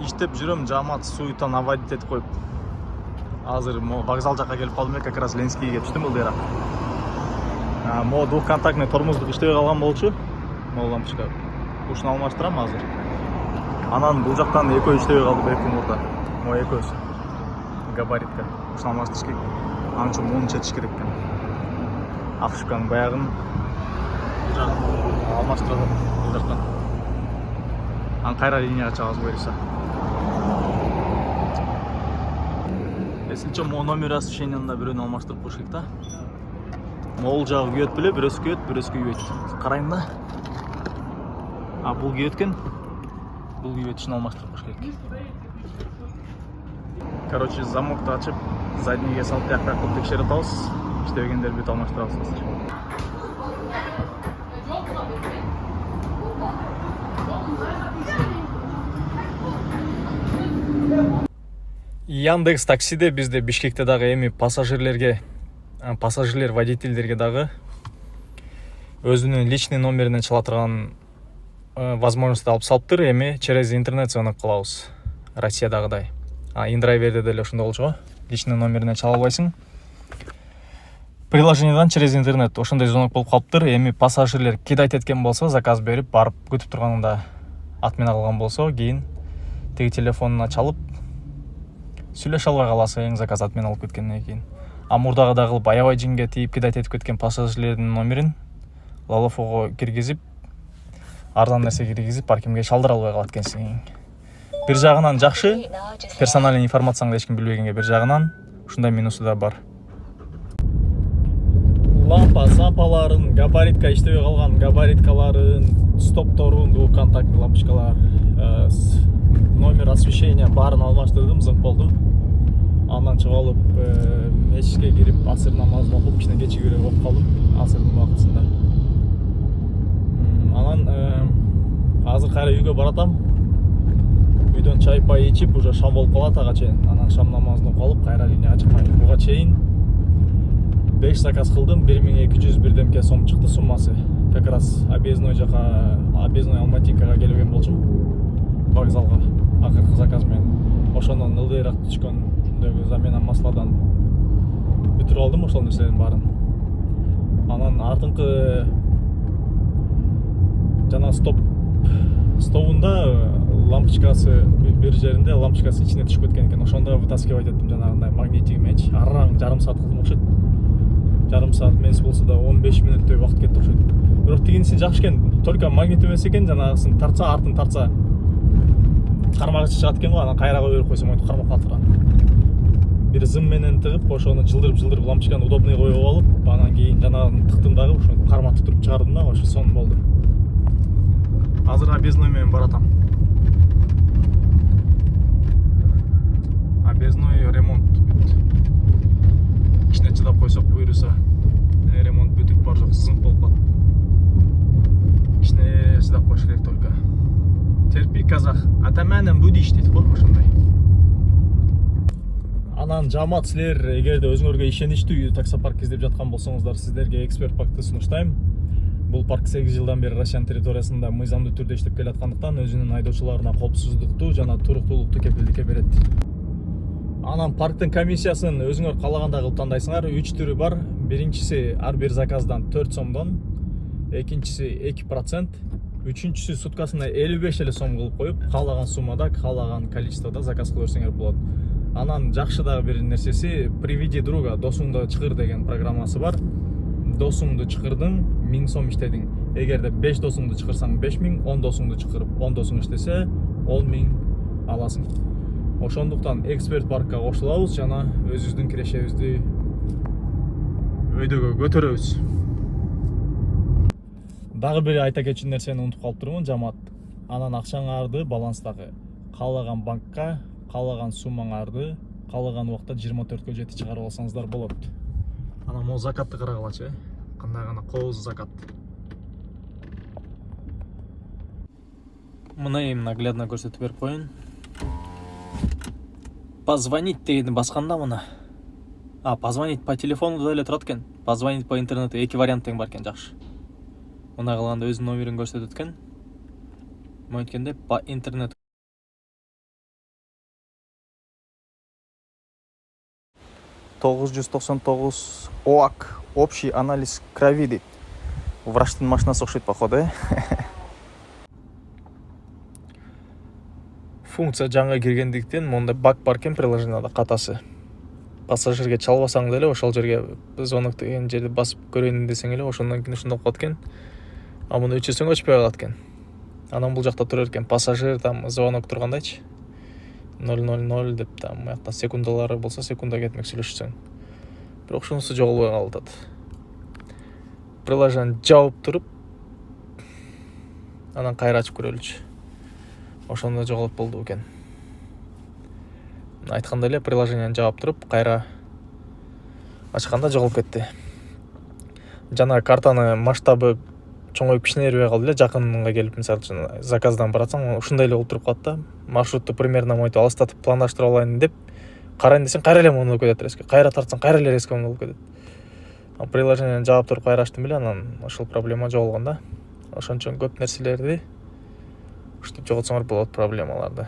иштеп жүрөм, жамаат суюктан авария этип коюп. Азыр вокзал жакка келип калдым эле, как раз Ленскийге түштүм ылдыйраак. Могу двухконтактный тормоздук иштебей калган болчу. Могу лампочка. Ушуну алмаштырам азыр. Анан бул жактан экөө иштебей калды, эки мурда. Могу экөөсү. Габаритка. Ушуну алмаштырыш керек. Анын үчүн муну четиш керек экен. Ошибканын баягын алмаштырып бул жактан. Анан кайра линияга чыгабыз буюрса. Эсинче могу номер освещениянда бирөөнү алмаштырып коюш керек да. Могул жагы күйөт беле, бирөөсү күйөт, бирөөсү күйбөйт. Карайын да. Бул күйөт экен. Бул күйбөйт, ушуну алмаштырып коюш керек. Короче, замокты ачып, заднийге салып тияк кылып текшерип атабыз. Иштебегендер бүт алмаштырабыз азыр. Яндекс таксиде бизде Бишкекте дагы эми пассажирлер водительдерге дагы өзүнүн личный номеринен чала турган возможность алып салыптыр. Эми через интернет звонок кылабыз. Россиядагыдай. Индрайверде деле ошондой болчу го. Личный номеринен чала албайсың. Приложениеден через интернет ошондой звонок болуп калыптыр. Эми пассажирлер кидайт эткен болсо, заказ берип, барып күтүп турганында отмена кылган болсо, кийин теги телефонуна чалып сүйлөшө албай каласың, заказ отмена болуп кеткенден кийин. Мурдагыдай кылып аябай жинге тийип кидайт этип кеткен пассажирлердин номерин Лалофого киргизип, арзан нерсе киргизип, паркингге чалдыра албай калат экенсиң. Бир жагынан жакшы, персональный информацияңды эч ким билбегенге, бир жагынан ушундай минусу да бар. Сампаларын, габаритка иштебей калган габариткаларын, стопторун, двухконтактный лампочкалар, номер освещения баарын алмаштырдым, зыңк болду. Андан чыгып алып, мечитке кирип, асыр намазын окуп, кичине кечигирээк болуп калдым, асырдын убактысында. Анан азыр кайра үйгө баратам. Үйдөн чай пай ичип, уже шам болуп калат ага чейин. Анан шам намазын окуп алып, кайра линияга чыкмайм. Буга чейин 5 заказ кылдым, 1201 сом чыкты суммасы. Как раз объездной жака, объездной Алматинкага келген болчум. Вокзалга акыркы заказ менен. Ошондон ылдыйраак түшкөндөгү замена масладан бүтүрүп алдым ошол нерселердин баарын. Анан артыңкы жана стовунда лампочкасы бир жеринде лампочкасы ичине түшүп кеткен экен. Ошондо вытаскивать эттим жанагындай магнитиги менен. Араң жарым саат кылдым окшойт. Жарым саат эмес болсо да 15 мүнөттөй убакыт кетти окшойт. Бирок тигинси жакшы экен. Только магнит эмес экен, жанагысын тартса, артын тартса кармагычы чыгат экен го. Анан кайра кое берип койсоң өтүп кармап калат турган. Бир зым менен тыгып, ошону жылдырып лампочканы удобный коюп алып, анан кийин жанагын тыктым дагы, ошону карматып туруп чыгардым да, ошо сон болду. Азыр объездной менен баратам. Объездной ремонт бүт. Кичине чыдап койсок буюрса, ремонт бүтүп бар жок, зыңк болуп калат. Кичине чыдап коюш керек только. Терпи, казах. Атаманен будиш дейт го, ошондой. Анан жамаат силер эгерде өзүңөргө ишеничтүү таксопарк издеп жаткан болсоңуздар, сиздерге эксперт паркты сунуштайм. Бул парк 8 жылдан бери Россиянын территориясында мыйзамдуу түрдө иштеп келаткандыктан өзүнүн айдоочуларына коопсуздукту жана туруктуулукту кепилдикке берет. Анан парктын комиссиясын өзүңөр каалагандай кылып тандайсыңар. 3 түрү бар. Биринчиси ар бир заказдан 4 сомдон, экинчиси 2%, үчүнчүсү суткасына 55 эле сом кылып коюп, каалаган суммада, каалаган количестводо заказ кыла берсеңер болот. Анан жакшы дагы бир нерсеси приведи друга, досуңду чыгыр деген программасы бар. Досуңду чыгырдың, 1000 сом иштедиң. Эгерде 5 досуңду чыгырсаң 5000, 10 досуңду чыгырып, 10 досуң иштесе 10000 аласың. Ошондуктан эксперт паркка кошулабыз жана өзүбүздүн кирешебизди өйдөгө көтөрөбүз. Дагы бир айта кетчү нерсени унутуп калыптырмын, жамаат. Анан акчаңарды баланстагы каалаган банкка, каалаган суммаңарды каалаган убакта 24кө жети чыгарып алсаңыздар болот. Анан могу закатты карагалачы, кандай гана кооз закат. Мына эми наглядно көрсөтүп берип коеюн. Позвонить дегенди басканда мына. Позвонить по телефону деле турат экен. Позвонить по интернету эки вариант тең бар экен, жакшы. Мына кылганда өзүнүн номерин көрсөтөт экен. Монткенде по интернету 999 ОАК, общий анализ крови дейт. Врачтың машинасы окшойт походу, Функция жаңа киргендиктен монда бак бар экен приложениеда катасы. Пассажирге чалбасаң деле ошол жерге звонок деген жерди басып көрөйүн десең эле ошондон кийин ушундай кылат экен. А муну өчүрсөң өчпөй калат экен. Анан бул жакта турар экен пассажир там звонок тургандайчы. 000 деп там маяктан секундалары болсо секунда кетмек сүйлөшсөң. Бирок ушунусу жоголбой калып атат. Приложение жаап туруп анан кайра ачып көрөлүчү. Ошондо жоголуп болду экен. Айткандай эле приложениени жаап туруп кайра ачканда жоголуп кетти. Жана картаны масштабы чоңоюп кичине бербей калды эле, жакынга келип мисалы үчүн заказдан баратсаң ушундай эле болуп туруп калат да. Маршрутты примерно монтип алыстатып пландаштырып алайын деп карайын десең кайра эле монун болуп кетет резко. Кайра тартсаң кайра эле резко монун болуп кетет. Приложениени жаап туруп кайра ачтым эле, анан ошол проблема жоголгон да. Ошон үчүн көп нерселерди ушинтип жоготсоңор болот проблемаларды.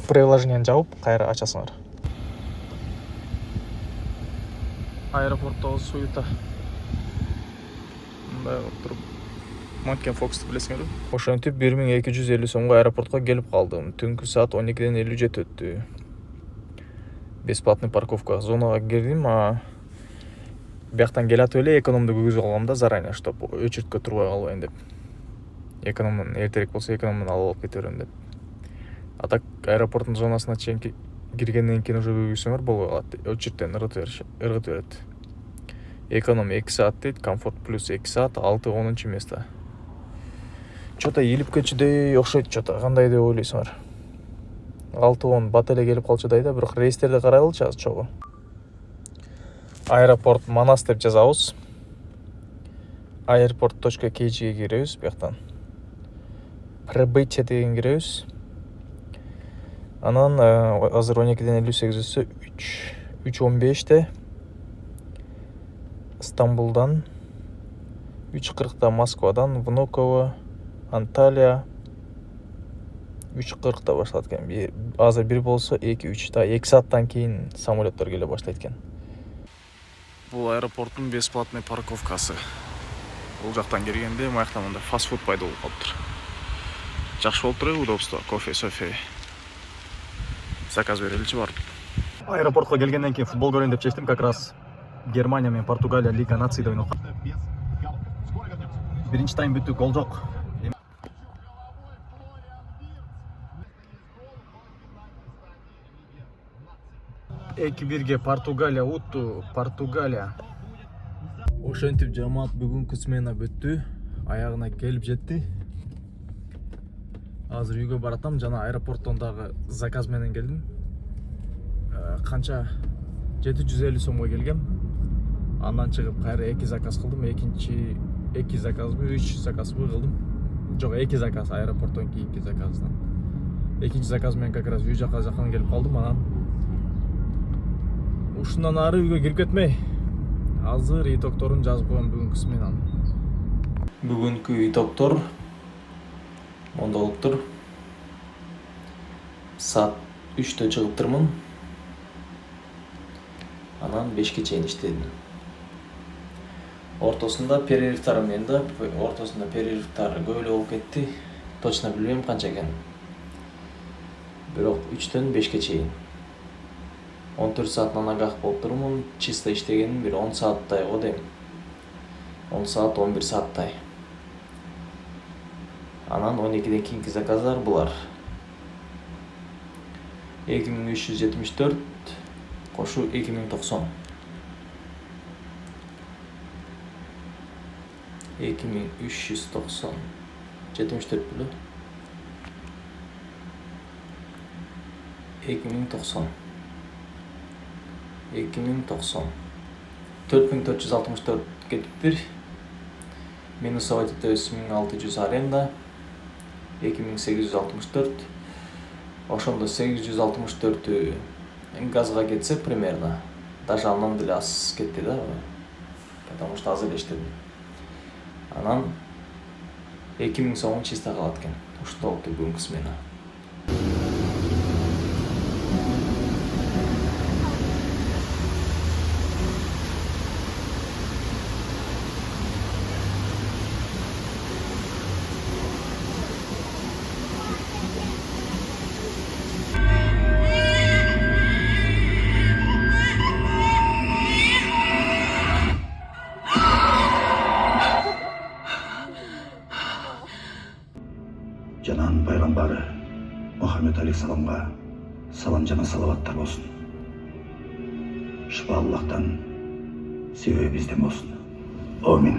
Приложениени жаап кайра ачасыңар. Аэропортто суюта. Мындай туруп Манкен Фоксту билесиңерби? Ошентип 1250 сомго аэропортко келип калдым. Түнкү саат 12:57 өттү. Бесплатный парковка зонага кирдим, бияктан келатып эле экономду көгүзүп алгам да заранее, чтоб өчүрткө турбай калбайын деп. Экономдон эртерээк болсо экономдон алып алып кете берем деп. А так аэропорттун зонасына чейин киргенден кийин уже көгүзсөңөр болбой калат. Өчүрттөн ыргыт берет. Эконом 2 саат дейт, комфорт плюс 2 саат, 6-10 место. Чото илип кетчүдөй окшойт, чото кандай деп ойлойсуңар? 6-10 бат эле келип калчудай да, бирок рейстерди карайлычы азыр чогуу. Аэропорт Манас деп жазабыз. Airport.kg'ге киребиз бияктан. Прибытие деген киребиз. Анан азыр 12:58 өтсө 3:15 Стамбулдан, 3:40 Москвадан, Внуково, Анталия 3:40 башталат экен. Азыр 1 болсо 2-3 та 2 сааттан кийин самолеттер келе баштайт экен. Бул аэропорттун бесплатный парковкасы. Бул жактан киргенде маяктан мындай фастфуд пайда болуп калыптыр. Жакшы болуп турбайбы, удобство, кофе, софе. Заказ береличи бар. Аэропортко келгенден кийин футбол көрөйүн деп чечтим, как раз Германия менен Португалия Лига нацияда ойнап калды. Биринчи тайм бүттү, гол жок. 2-1 Португалия утту, Португалия. Ошентип жамаат бүгүнкү смена бүттү, аягына келип жетти. Азыр үйгө баратам, жана аэропорттон дагы заказ менен келдим. Канча 750 сомго келгем. Андан чыгып кайра 2 заказ кылдым. Экинчи 2 заказбы, 3 заказбы кылдым. Жок, 2 заказ аэропорттон кийин 2 заказдан. Экинчи заказ менен как раз үй жака жакын келип калдым, анан ушундан ары үйгө кирип кетмей. Азыр итокторун жазып коем бүгүнкү сменанын. Бүгүнкү итоктор монда болуптур. Саат 3-тө чыгыптырмын. Анан 5ке чейин иштедим. Ортосунда перерывтар менен да, ортосунда перерывтар көп эле болуп кетти. Точно билбейм канча экен. Бирок 3-төн 5ке чейин 14 саат на ногах болуп турмун. Чисто иштегеним бир 10 сааттай го дейм. 10 саат, 11 сааттай. Анан 12ден кийинки заказдар булар. 2374 кошу 2090. 2390 74 бүлө 2090 2090 4464 кетиптир. Минусовать өтөбүз 1600 аренда 2864. Ошондо 864 газга кетсе примерно. Даже андан деле аз кетти да. Потому что аз эле иштедим. Анан 2000 сом чисто калат экен. Ушундай болупту бүгүнкү смена. пайгамбары Мұхаммед алейхиссаламға салам жана салаваттар болсын. Шыпа Аллахтан, себебі бізден болсын. Амин.